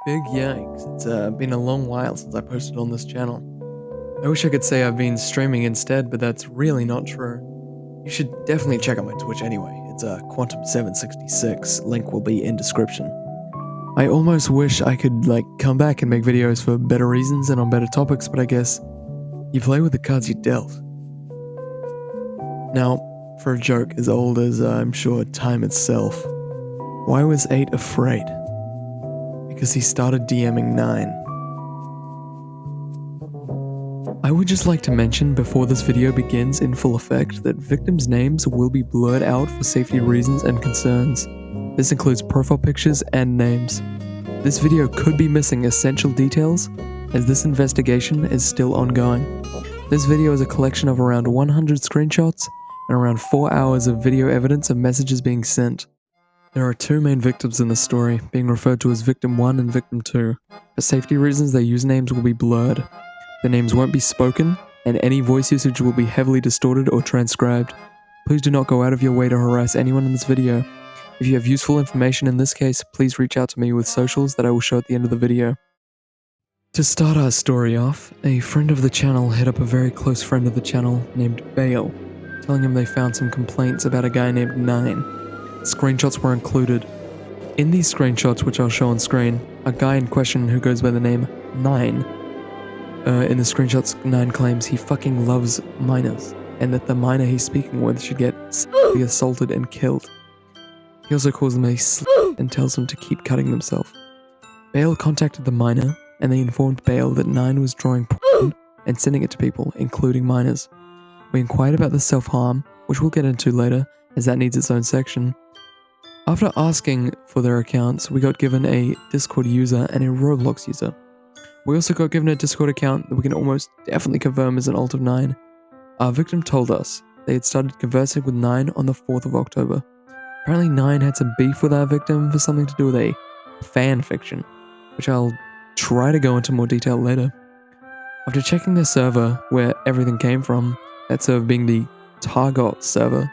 Big yikes, it's been a long while since I posted on this channel. I wish I could say I've been streaming instead, but that's really not true. You should definitely check out my Twitch anyway. It's Quantum766, link will be in description. I almost wish I could come back and make videos for better reasons and on better topics, but I guess you play with the cards you dealt. Now, for a joke as old as I'm sure time itself, why was 8 afraid? Because he started DMing 9. I would just like to mention before this video begins in full effect that victims' names will be blurred out for safety reasons and concerns. This includes profile pictures and names. This video could be missing essential details as this investigation is still ongoing. This video is a collection of around 100 screenshots and around 4 hours of video evidence of messages being sent. There are 2 main victims in the story, being referred to as Victim 1 and Victim 2. For safety reasons, their usernames will be blurred. Their names won't be spoken, and any voice usage will be heavily distorted or transcribed. Please do not go out of your way to harass anyone in this video. If you have useful information in this case, please reach out to me with socials that I will show at the end of the video. To start our story off, a friend of the channel hit up a very close friend of the channel named Bale, telling him they found some complaints about a guy named 9. Screenshots were included. In these screenshots, which I'll show on screen, a guy in question who goes by the name 9. In the screenshots, 9 claims he fucking loves minors, and that the minor he's speaking with should get sexually assaulted and killed. He also calls them a slut and tells them to keep cutting themselves. Bale contacted the minor, and they informed Bale that 9 was drawing porn and sending it to people, including minors. We inquired about the self-harm, which we'll get into later, as that needs its own section. After asking for their accounts, we got given a Discord user and a Roblox user. We also got given a Discord account that we can almost definitely confirm is an alt of 9. Our victim told us they had started conversing with 9 on the 4th of October. Apparently 9 had some beef with our victim for something to do with a fan fiction, which I'll try to go into more detail later. After checking the server where everything came from, that server being the Targot server,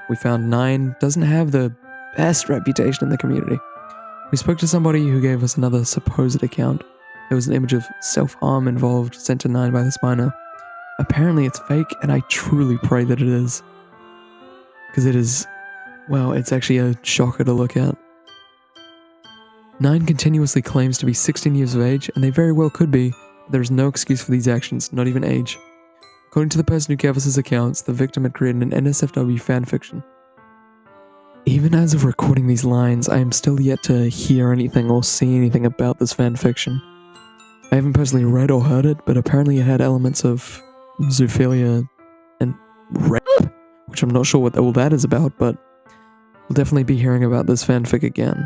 we found 9 doesn't have the best reputation in the community. We spoke to somebody who gave us another supposed account. There was an image of self-harm involved sent to 9 by this minor. Apparently it's fake, and I truly pray that it is. Because it is, well, it's actually a shocker to look at. 9 continuously claims to be 16 years of age, and they very well could be, but there is no excuse for these actions, not even age. According to the person who gave us his accounts, the victim had created an NSFW fanfiction. Even as of recording these lines, I am still yet to hear anything or see anything about this fanfiction. I haven't personally read or heard it, but apparently it had elements of zoophilia and rape, which I'm not sure what all that is about, but we'll definitely be hearing about this fanfic again.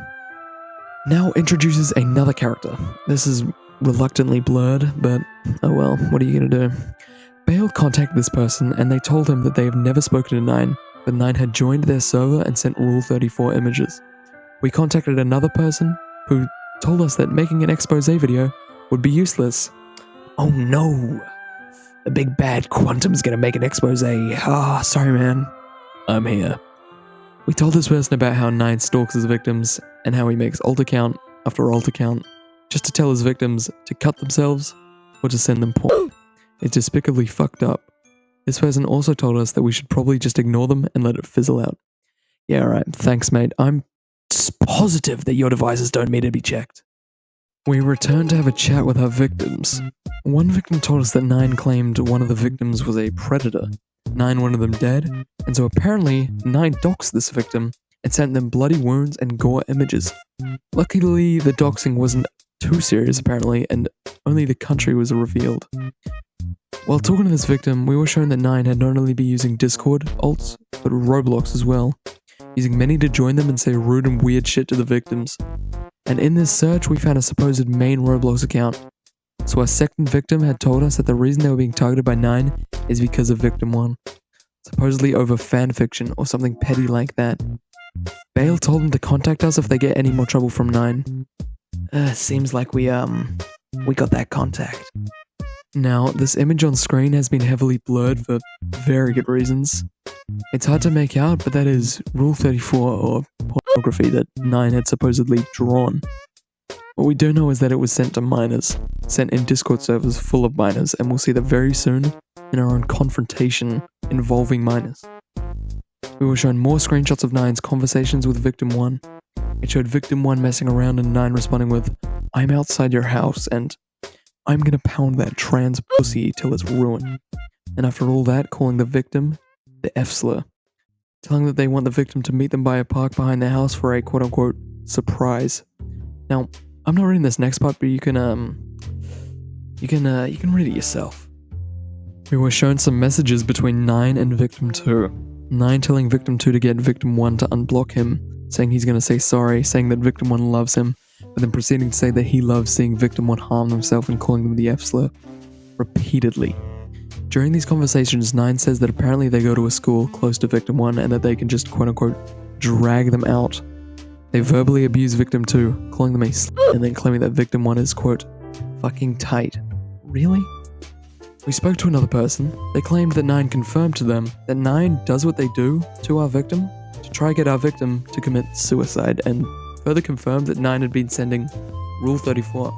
Now introduces another character. This is reluctantly blurred, but oh well, what are you gonna do? Bale contacted this person and they told him that they have never spoken to 9, but 9 had joined their server and sent Rule 34 images. We contacted another person who told us that making an expose video would be useless. Oh no! The big bad Quantum's gonna make an expose. Sorry man. I'm here. We told this person about how 9 stalks his victims and how he makes alt account after alt account just to tell his victims to cut themselves or to send them porn. It's despicably fucked up. This person also told us that we should probably just ignore them and let it fizzle out. Yeah, alright, thanks mate. I'm positive that your devices don't need to be checked. We returned to have a chat with our victims. One victim told us that 9 claimed one of the victims was a predator. 9 wanted them dead, and so apparently 9 doxed this victim and sent them bloody wounds and gore images. Luckily, the doxing wasn't too serious apparently, and only the country was revealed. While talking to this victim, we were shown that 9 had not only been using Discord alts, but Roblox as well, using many to join them and say rude and weird shit to the victims. And in this search, we found a supposed main Roblox account. So our second victim had told us that the reason they were being targeted by 9 is because of Victim 1, supposedly over fanfiction or something petty like that. Bale told them to contact us if they get any more trouble from 9. Seems like we got that contact. Now, this image on screen has been heavily blurred for very good reasons. It's hard to make out, but that is Rule 34 or pornography that 9 had supposedly drawn. What we do know is that it was sent to minors, sent in Discord servers full of minors, and we'll see that very soon in our own confrontation involving minors. We were shown more screenshots of 9's conversations with Victim 1. It showed Victim 1 messing around and 9 responding with, "I'm outside your house and I'm gonna pound that trans pussy till it's ruined." And after all that, calling the victim the F-slur, telling that they want the victim to meet them by a park behind their house for a quote-unquote surprise. Now, I'm not reading this next part, but you can read it yourself. We were shown some messages between 9 and Victim 2. 9 telling Victim 2 to get Victim 1 to unblock him, saying he's gonna say sorry, saying that Victim 1 loves him, but then proceeding to say that he loves seeing Victim 1 harm themselves and calling them the F-slur repeatedly. During these conversations, 9 says that apparently they go to a school close to Victim 1 and that they can just quote-unquote drag them out. They verbally abuse Victim 2, calling them a slut and then claiming that Victim 1 is quote, fucking tight. Really? We spoke to another person. They claimed that 9 confirmed to them that 9 does what they do to our victim to try get our victim to commit suicide, and further confirmed that 9 had been sending Rule 34,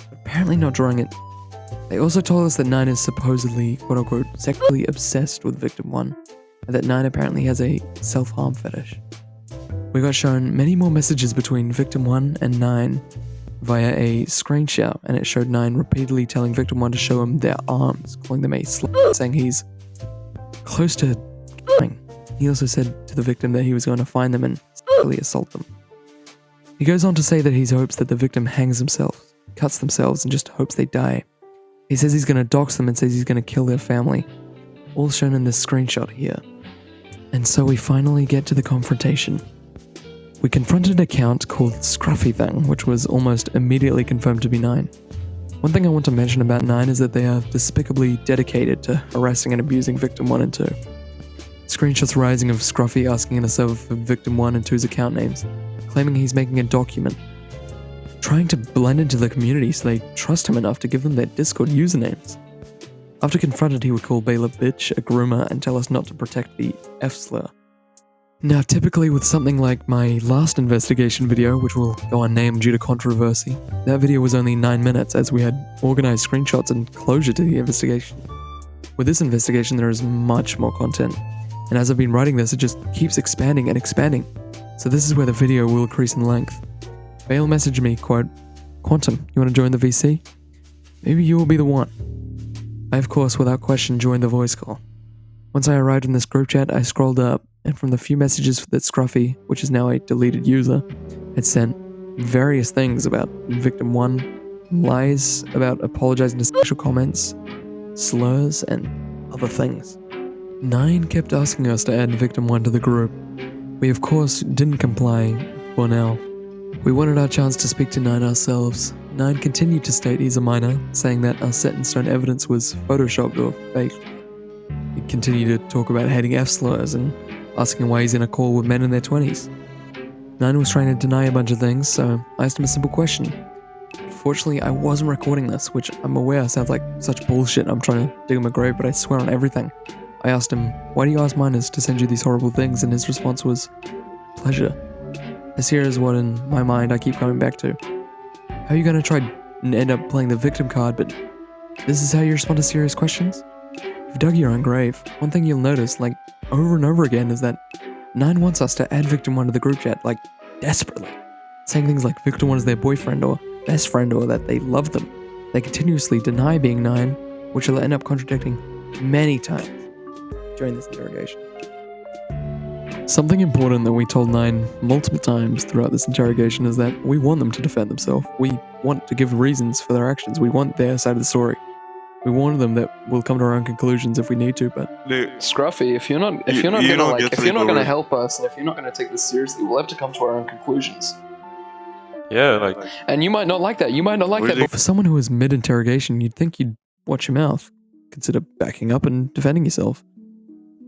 but apparently not drawing it. They also told us that 9 is supposedly quote-unquote sexually obsessed with Victim 1, and that 9 apparently has a self-harm fetish. We got shown many more messages between Victim 1 and 9 via a screen share, and it showed 9 repeatedly telling Victim 1 to show him their arms, calling them a slut, saying he's close to dying. He also said to the victim that he was going to find them and sexually assault them. He goes on to say that he hopes that the victim hangs himself, cuts themselves, and just hopes they die. He says he's going to dox them and says he's going to kill their family, all shown in this screenshot here. And so we finally get to the confrontation. We confronted an account called Scruffy Thing, which was almost immediately confirmed to be 9. One thing I want to mention about 9 is that they are despicably dedicated to harassing and abusing Victim 1 and 2. Screenshots rising of Scruffy asking in a server for Victim 1 and 2's account names, claiming he's making a document, trying to blend into the community so they trust him enough to give them their Discord usernames. After confronted, he would call Bale a bitch, a groomer, and tell us not to protect the F-slur. Now, typically with something like my last investigation video, which will go unnamed due to controversy, that video was only 9 minutes as we had organized screenshots and closure to the investigation. With this investigation, there is much more content, and as I've been writing this, it just keeps expanding and expanding, so this is where the video will increase in length. Bale messaged me, quote, "Quantum, you want to join the VC? Maybe you will be the one." I, of course, without question, joined the voice call. Once I arrived in this group chat, I scrolled up, and from the few messages that Scruffy, which is now a deleted user, had sent various things about Victim 1, lies about apologizing to sexual comments, slurs, and other things. 9 kept asking us to add Victim 1 to the group. We of course didn't comply for now. We wanted our chance to speak to 9 ourselves. 9 continued to state he's a minor, saying that our set-in-stone evidence was photoshopped or faked. He continued to talk about hating F-slurs and asking why he's in a call with men in their 20s. 9 was trying to deny a bunch of things, so I asked him a simple question. Fortunately, I wasn't recording this, which I'm aware sounds like such bullshit. I'm trying to dig him a grave, but I swear on everything. I asked him, "Why do you ask minors to send you these horrible things?" And his response was, "Pleasure." This here is what in my mind I keep coming back to. How are you going to try and end up playing the victim card, but this is how you respond to serious questions? You've dug your own grave. One thing you'll notice, like, over and over again is that 9 wants us to add Victim 1 to the group chat, like, desperately. Saying things like Victim 1 is their boyfriend or best friend or that they love them. They continuously deny being 9, which they'll end up contradicting many times during this interrogation. Something important that we told 9 multiple times throughout this interrogation is that we want them to defend themselves. We want to give reasons for their actions. We want their side of the story. We warned them that we'll come to our own conclusions if we need to, but Scruffy, if you're not gonna help us, and if you're not gonna take this seriously, we'll have to come to our own conclusions. Yeah, like, and you might not like that. You might not like that. But for someone who is mid-interrogation, you'd think you'd watch your mouth. Consider backing up and defending yourself.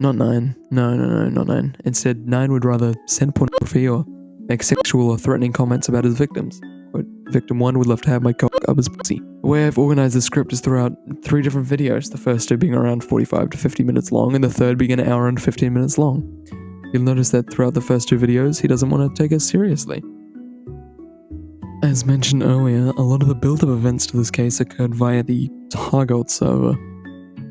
Not 9. No, not 9. Instead, 9 would rather send pornography or make sexual or threatening comments about his victims. Quote, Victim 1 would love to have my cock up his pussy. The way I've organized the script is throughout 3 different videos, the first 2 being around 45 to 50 minutes long, and the third being an hour and 15 minutes long. You'll notice that throughout the first 2 videos, he doesn't want to take us seriously. As mentioned earlier, a lot of the build-up events to this case occurred via the Targot server.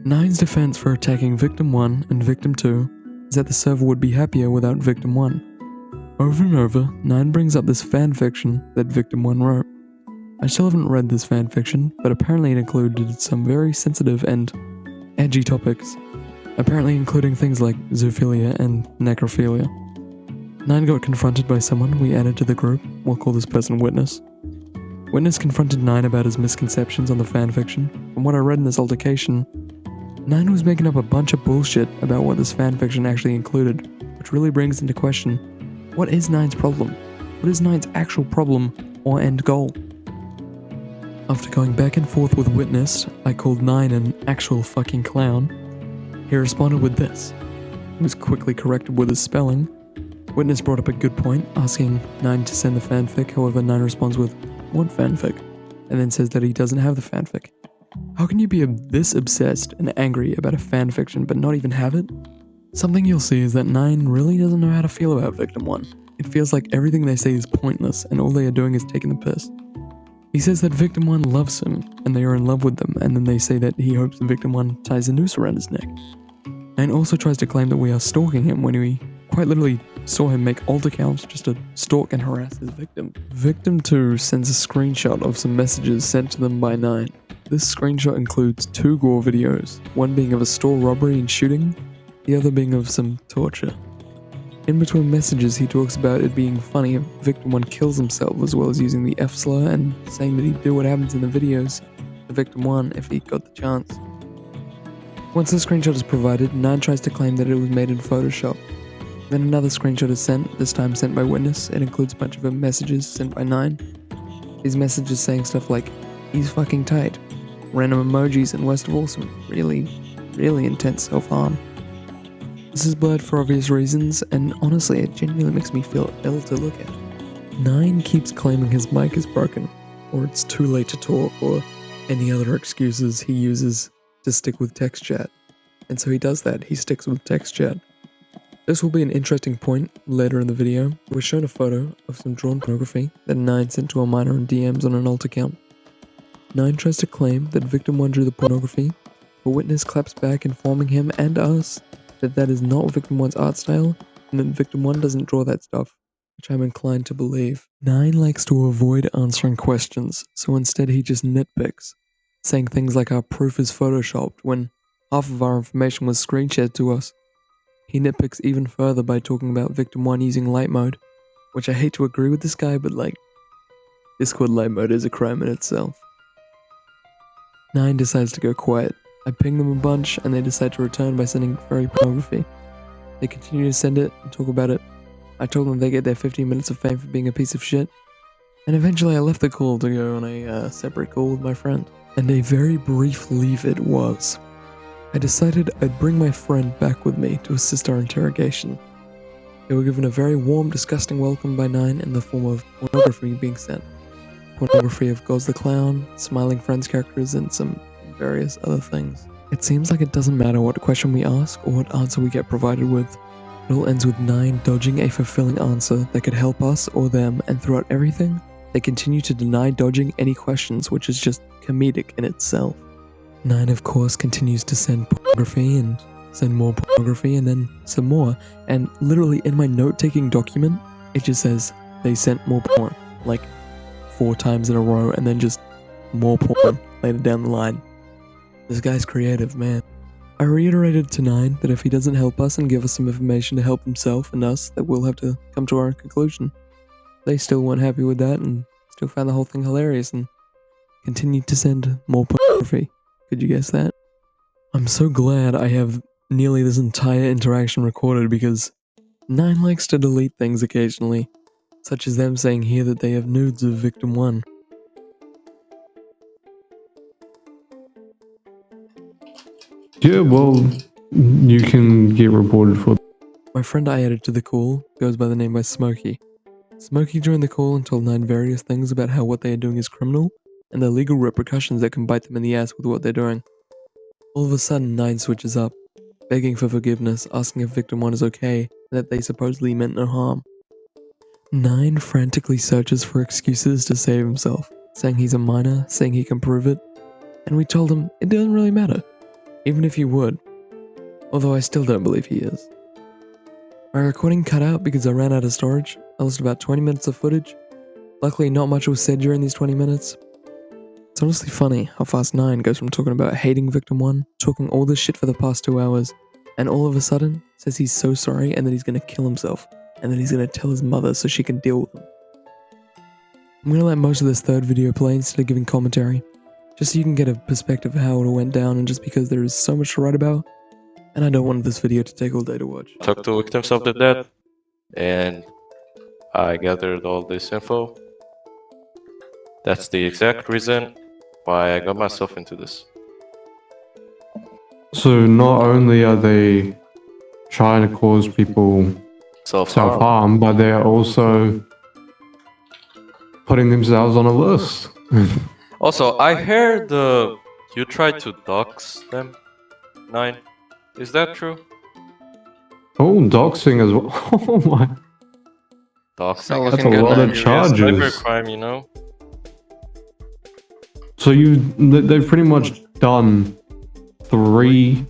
9's defense for attacking Victim 1 and Victim 2 is that the server would be happier without Victim 1. Over and over, 9 brings up this fanfiction that Victim 1 wrote. I still haven't read this fanfiction, but apparently it included some very sensitive and edgy topics, apparently including things like zoophilia and necrophilia. 9 got confronted by someone we added to the group. We'll call this person Witness. Witness confronted 9 about his misconceptions on the fanfiction. From what I read in this altercation, 9 was making up a bunch of bullshit about what this fanfiction actually included, which really brings into question, what is 9's problem? What is 9's actual problem or end goal? After going back and forth with Witness, I called 9 an actual fucking clown. He responded with this. He was quickly corrected with his spelling. Witness brought up a good point, asking 9 to send the fanfic, however 9 responds with, "What fanfic?" and then says that he doesn't have the fanfic. How can you be this obsessed and angry about a fanfiction but not even have it? Something you'll see is that 9 really doesn't know how to feel about Victim 1. It feels like everything they say is pointless and all they are doing is taking the piss. He says that Victim 1 loves him and they are in love with them, and then they say that he hopes Victim 1 ties a noose around his neck. 9 also tries to claim that we are stalking him when we quite literally saw him make alt accounts just to stalk and harass his victim. Victim 2 sends a screenshot of some messages sent to them by 9. This screenshot includes 2 gore videos, one being of a store robbery and shooting, the other being of some torture. In between messages, he talks about it being funny if Victim 1 kills himself, as well as using the F slur and saying that he'd do what happens in the videos to Victim 1 if he got the chance. Once the screenshot is provided, 9 tries to claim that it was made in Photoshop. Then another screenshot is sent, this time sent by Witness. It includes a bunch of messages sent by 9. These messages saying stuff like, "He's fucking tight," random emojis, and worst of all, some really intense self-harm. This is blurred for obvious reasons, and honestly, it genuinely makes me feel ill to look at. 9 keeps claiming his mic is broken, or it's too late to talk, or any other excuses he uses to stick with text chat. And so he does that, he sticks with text chat. This will be an interesting point later in the video. We're shown a photo of some drawn pornography that 9 sent to a minor in DMs on an alt account. 9 tries to claim that Victim 1 drew the pornography, but Witness claps back, informing him and us that that is not Victim 1's art style, and that Victim 1 doesn't draw that stuff, which I'm inclined to believe. 9 likes to avoid answering questions, so instead he just nitpicks, saying things like our proof is photoshopped when half of our information was screen shared to us. He nitpicks even further by talking about Victim 1 using light mode, which I hate to agree with this guy, but like, Discord light mode is a crime in itself. 9 decides to go quiet. I ping them a bunch and they decide to return by sending furry pornography. They continue to send it and talk about it. I told them they get their 15 minutes of fame for being a piece of shit. And eventually I left the call to go on a separate call with my friend. And a very brief leave it was. I decided I'd bring my friend back with me to assist our interrogation. They were given a very warm, disgusting welcome by 9 in the form of pornography being sent. Pornography of Goz the Clown, Smiling Friends characters, and some various other things. It seems like it doesn't matter what question we ask or what answer we get provided with. It all ends with 9 dodging a fulfilling answer that could help us or them, and throughout everything, they continue to deny dodging any questions, which is just comedic in itself. 9 of course continues to send pornography and send more pornography and then some more, and literally in my note-taking document, it just says they sent more porn, like 4 times in a row, and then just more porn later down the line. This guy's creative, man. I reiterated to 9 that if he doesn't help us and give us some information to help himself and us, that we'll have to come to our own conclusion. They still weren't happy with that and still found the whole thing hilarious and continued to send more pornography. Could you guess that? I'm so glad I have nearly this entire interaction recorded because 9 likes to delete things occasionally, such as them saying here that they have nudes of Victim 1. Yeah, well, you can get reported for. My friend I added to the call goes by the name by Smokey. Smokey joined the call and told 9 various things about how what they are doing is criminal, and the legal repercussions that can bite them in the ass with what they're doing. All of a sudden, 9 switches up, begging for forgiveness, asking if Victim 1 is okay, and that they supposedly meant no harm. 9 frantically searches for excuses to save himself, saying he's a minor, saying he can prove it, and we told him it doesn't really matter, even if you would. Although I still don't believe he is. My recording cut out because I ran out of storage. I lost about 20 minutes of footage. Luckily, not much was said during these 20 minutes. It's honestly funny how fast 9 goes from talking about hating Victim 1, talking all this shit for the past 2 hours, and all of a sudden says he's so sorry and that he's gonna kill himself, and that he's gonna tell his mother so she can deal with him. I'm gonna let most of this third video play instead of giving commentary, just so you can get a perspective of how it all went down, and just because there is so much to write about, and I don't want this video to take all day to watch. Talk to victims of the dead, and I gathered all this info. That's the exact reason why I got myself into this. So not only are they trying to cause people self-harm, but they're also putting themselves on a list. Also, I heard you tried to dox them, 9. Is that true? Oh, doxing as well. Oh my. Doxing. That's a lot of charges. Cybercrime, you know? So they've pretty much done 3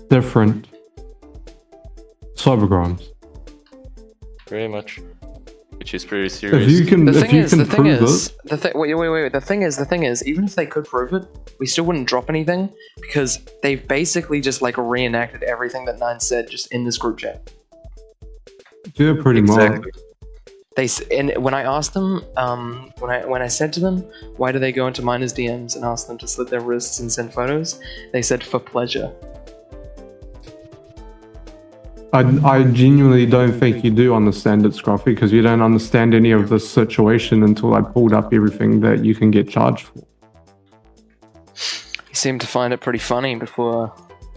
different cybercrimes. Pretty much. Which is pretty serious. If you can prove it. Wait. The thing is, even if they could prove it, we still wouldn't drop anything because they've basically just like reenacted everything that 9 said just in this group chat. Yeah, pretty much. And when I asked them, when I said to them, why do they go into minors' DMs and ask them to slit their wrists and send photos, they said for pleasure. I genuinely don't think you do understand it, Scruffy, because you don't understand any of this situation until I pulled up everything that you can get charged for. You seemed to find it pretty funny before,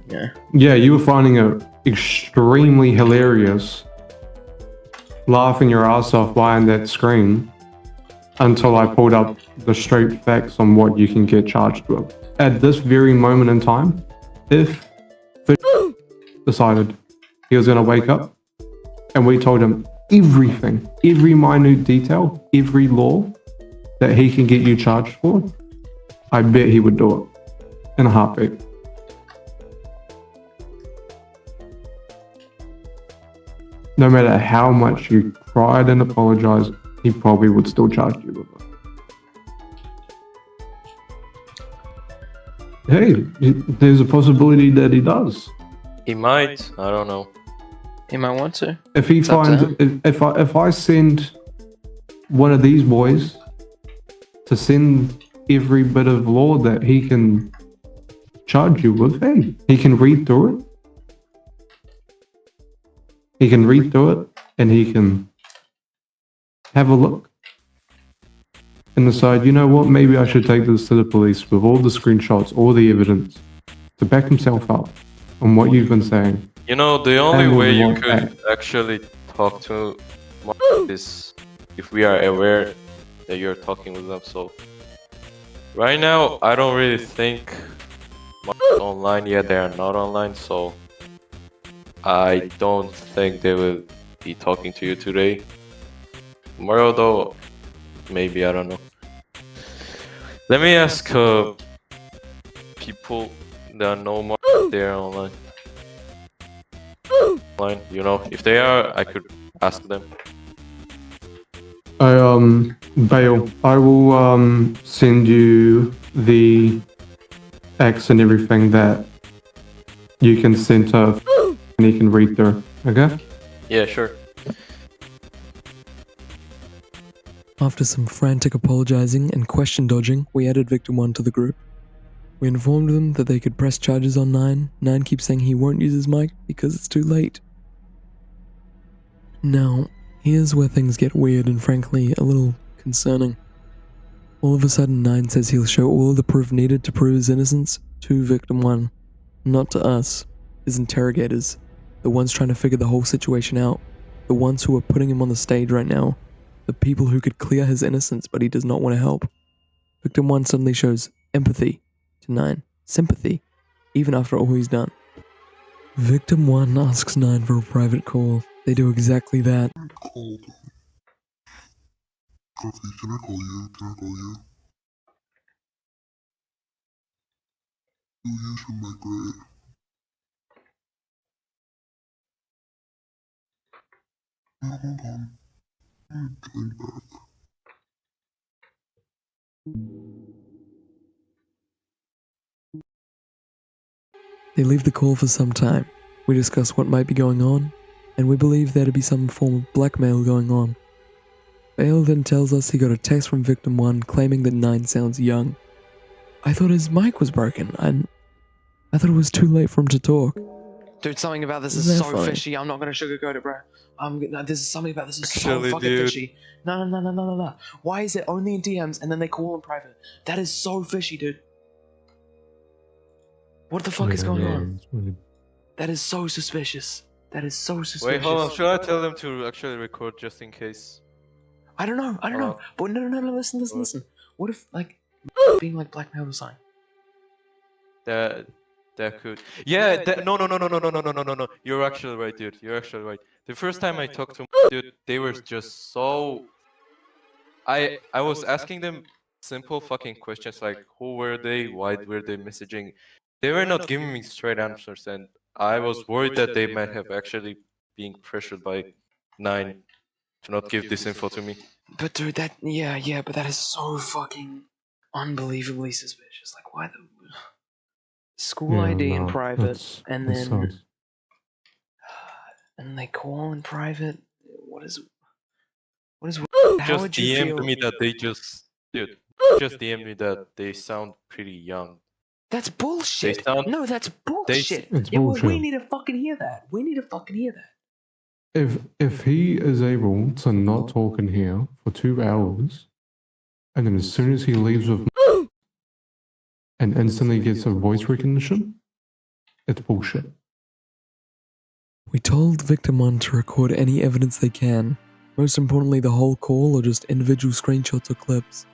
yeah. Yeah, you were finding it extremely hilarious, laughing your ass off behind that screen, until I pulled up the straight facts on what you can get charged with. At this very moment in time, if decided he was going to wake up and we told him everything, every minute detail, every law that he can get you charged for, I bet he would do it in a heartbeat. No matter how much you cried and apologized, he probably would still charge you with it. Hey, there's a possibility that he does. He might. I don't know. He might want to. If he finds, if I send one of these boys to send every bit of law that he can charge you with, hey, he can read through it. He can read through it and he can have a look and decide, you know what, maybe I should take this to the police with all the screenshots, all the evidence to back himself up on what you've been saying. You know, the only way you could actually talk to Mark is if we are aware that you're talking with them. So right now, I don't really think Mark is online yet. They are not online, so I don't think they will be talking to you today. Tomorrow, though, maybe, I don't know. Let me ask people that know Mark if they are online. You know, if they are, I could ask them. Bale, I will send you the X and everything that you can send to and he can read through, okay? Yeah, sure. After some frantic apologizing and question dodging, we added Victim 1 to the group. We informed them that they could press charges on 9. 9 keeps saying he won't use his mic because it's too late. Now, here's where things get weird and frankly a little concerning. All of a sudden 9 says he'll show all of the proof needed to prove his innocence to Victim 1. Not to us, his interrogators, the ones trying to figure the whole situation out, the ones who are putting him on the stage right now, the people who could clear his innocence but he does not want to help. Victim 1 suddenly shows empathy to 9, sympathy, even after all he's done. Victim 1 asks 9 for a private call. They do exactly that. Coffee, can I call you? Can I call you? You should make it. Hold on. I'm coming back. They leave the call for some time. We discuss what might be going on, and we believe there to be some form of blackmail going on. Bale then tells us he got a text from victim 1 claiming that 9 sounds young. I thought his mic was broken, and I thought it was too late for him to talk. Dude, something about this Isn't is that so funny? fishy. I'm not gonna sugarcoat it, bro. This is something about this is Actually, so fucking dude. fishy. No. Why is it only in DMs and then they call in private? That is so fishy, dude. What the fuck is going on? That is so suspicious. That is so suspicious. Wait, hold on. Should I tell them to actually record just in case? I don't know. Oh. But no. Listen. What if like being like blackmailed or something? That could. Yeah. No. You're actually right, dude. You're actually right. The first time I talked to dude, they were just so. I was asking them simple fucking questions like who were they, why were they messaging. They were not giving me straight answers, and I was worried that they might have actually been pressured by 9 to not give this info to me. But dude, but that is so fucking unbelievably suspicious. Like, why the school ID in private, and then and they call in private. What is? How Just would you DM'd feel? me that they just DM'd me that they sound pretty young. That's bullshit. They sound- No, that's bullshit. It's Yeah, well, we bullshit. need to fucking hear that. If he is able to not talk in here for 2 hours, and then as soon as he leaves with and instantly gets a voice recognition, it's bullshit. We told victim 1 to record any evidence they can, most importantly the whole call or just individual screenshots or clips.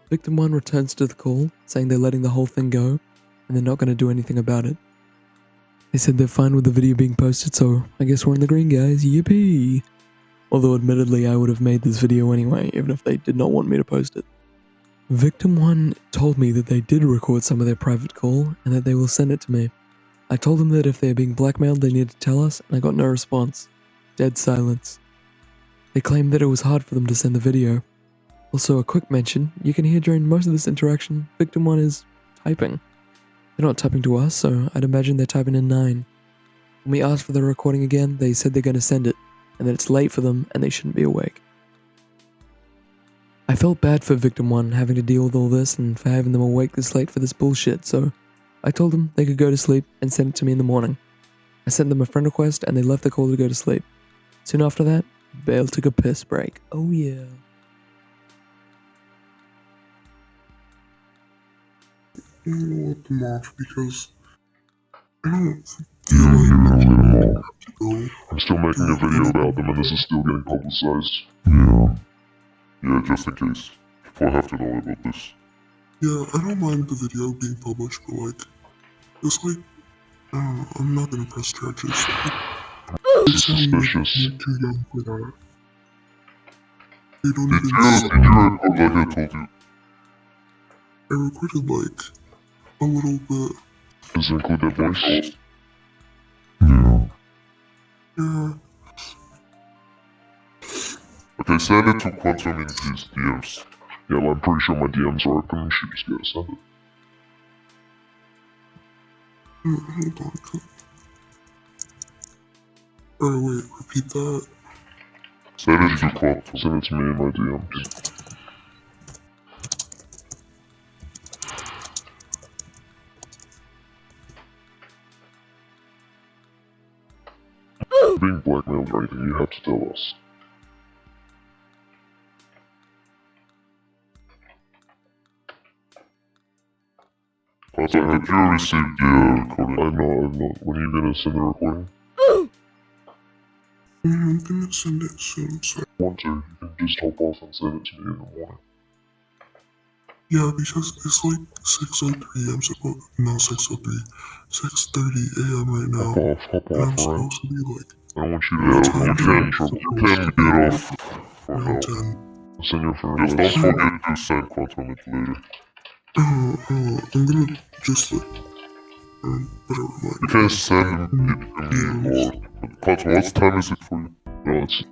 Victim 1 returns to the call, saying they're letting the whole thing go, and they're not going to do anything about it. They said they're fine with the video being posted, so I guess we're in the green, guys, yippee! Although admittedly I would have made this video anyway, even if they did not want me to post it. Victim 1 told me that they did record some of their private call, and that they will send it to me. I told them that if they are being blackmailed they need to tell us, and I got no response. Dead silence. They claimed that it was hard for them to send the video. Also, a quick mention, you can hear during most of this interaction, victim 1 is typing. They're not typing to us, so I'd imagine they're typing in 9. When we asked for the recording again, they said they're going to send it, and that it's late for them and they shouldn't be awake. I felt bad for victim 1 having to deal with all this and for having them awake this late for this bullshit, so I told them they could go to sleep and send it to me in the morning. I sent them a friend request and they left the call to go to sleep. Soon after that, Bale took a piss break. Oh yeah. You know what, the March, because I don't feel like I'm still making a video about them and this is still getting publicized. Yeah, just in case. People have to know about this. Yeah, I don't mind the video being published, but like, it's like, I don't know, I'm not gonna press charges. It's Suspicious. you're too young for that. They don't Did even you record like I told you? I recorded like a little bit. Does it include that voice? Yeah, Okay, send it to Quantum in his DMs. Yeah, well, I'm pretty sure my DMs are open. You should just get send it. hold on. Alright, wait, repeat that. Send it to Quantum. Send it to me in my DMs. Being blackmailed or anything, you have to tell us. Also, have you received the recording? I'm not. When are you gonna send the recording? I'm gonna send it soon, so Want to, you can just hop off and send it to me in the morning. yeah, because it's like 6:03 I'm supposed, no 6:03, 6:30 a.m. right now, Hop and I'm off, alright? supposed to be like I don't want you to get off for around now. 10. Send your friend. Just don't forget to send Quantum it later. I'm gonna just like, whatever, like. You can send it to me or Quantum. What time is it for you? No, it's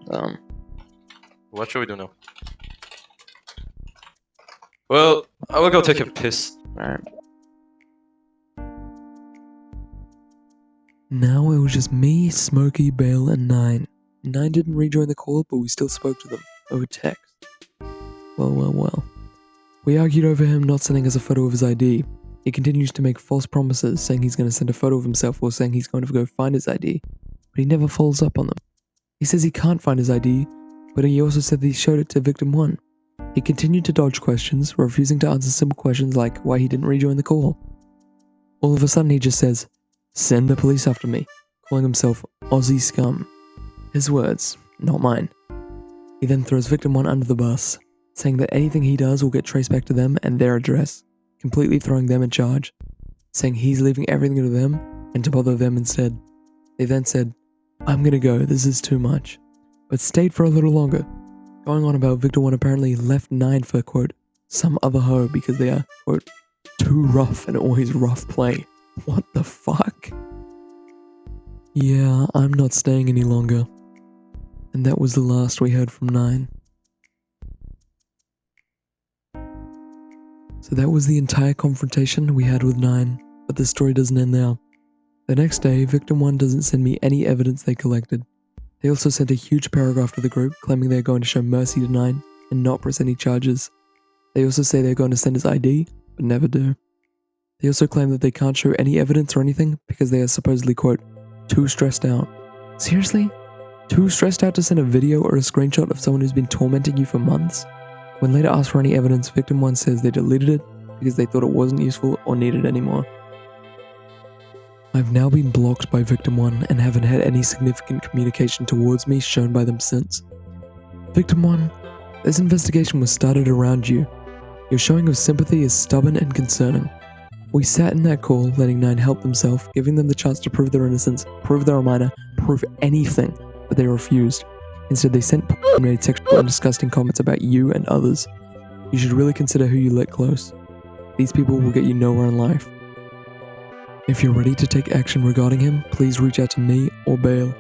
What should we do now? Well, I will go take a piss. alright. Now it was just me, Smokey, Bale, and Nine. Nine didn't rejoin the call, but we still spoke to them over text. Well. We argued over him not sending us a photo of his ID. He continues to make false promises, saying he's going to send a photo of himself or saying he's going to go find his ID, but he never follows up on them. He says he can't find his ID, but he also said that he showed it to victim 1. He continued to dodge questions, refusing to answer simple questions like why he didn't rejoin the call. All of a sudden he just says, "Send the police after me," calling himself Aussie scum. His words, not mine. He then throws victim 1 under the bus, saying that anything he does will get traced back to them and their address, completely throwing them in charge, saying he's leaving everything to them and to bother them instead. They then said, "I'm gonna go, this is too much," but stayed for a little longer, going on about victim 1 apparently left 9 for, quote, some other hoe because they are, quote, too rough and always rough play. What the fuck? Yeah, I'm not staying any longer. And that was the last we heard from 9. So that was the entire confrontation we had with 9, but the story doesn't end there. The next day, victim 1 doesn't send me any evidence they collected. They also sent a huge paragraph to the group claiming they're going to show mercy to 9 and not press any charges. They also say they're going to send his ID, but never do. They also claim that they can't show any evidence or anything because they are supposedly, quote, too stressed out. Seriously? Too stressed out to send a video or a screenshot of someone who's been tormenting you for months? When later asked for any evidence, victim 1 says they deleted it because they thought it wasn't useful or needed anymore. I've now been blocked by victim 1 and haven't had any significant communication towards me shown by them since. Victim 1, this investigation was started around you. Your showing of sympathy is stubborn and concerning. We sat in that call, letting 9 help themselves, giving them the chance to prove their innocence, prove they're a minor, prove anything, but they refused. Instead, they sent and made sexual and disgusting comments about you and others. You should really consider who you let close. These people will get you nowhere in life. If you're ready to take action regarding him, please reach out to me or Bale.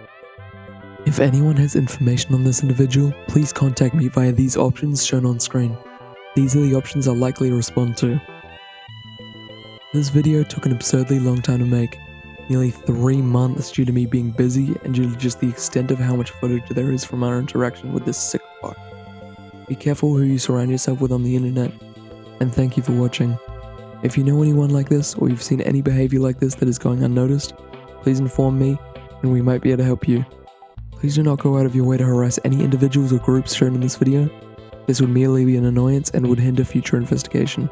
If anyone has information on this individual, please contact me via these options shown on screen. These are the options I'll likely respond to. This video took an absurdly long time to make, nearly 3 months due to me being busy and due to just the extent of how much footage there is from our interaction with this sick fuck. Be careful who you surround yourself with on the internet, and thank you for watching. If you know anyone like this, or you've seen any behavior like this that is going unnoticed, please inform me, and we might be able to help you. Please do not go out of your way to harass any individuals or groups shown in this video. This would merely be an annoyance and would hinder future investigation.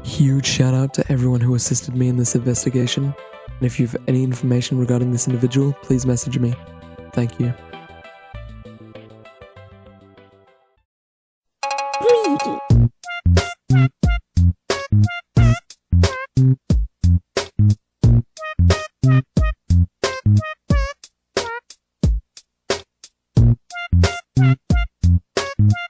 Huge shout out to everyone who assisted me in this investigation, and if you have any information regarding this individual, please message me. Thank you. Luigi.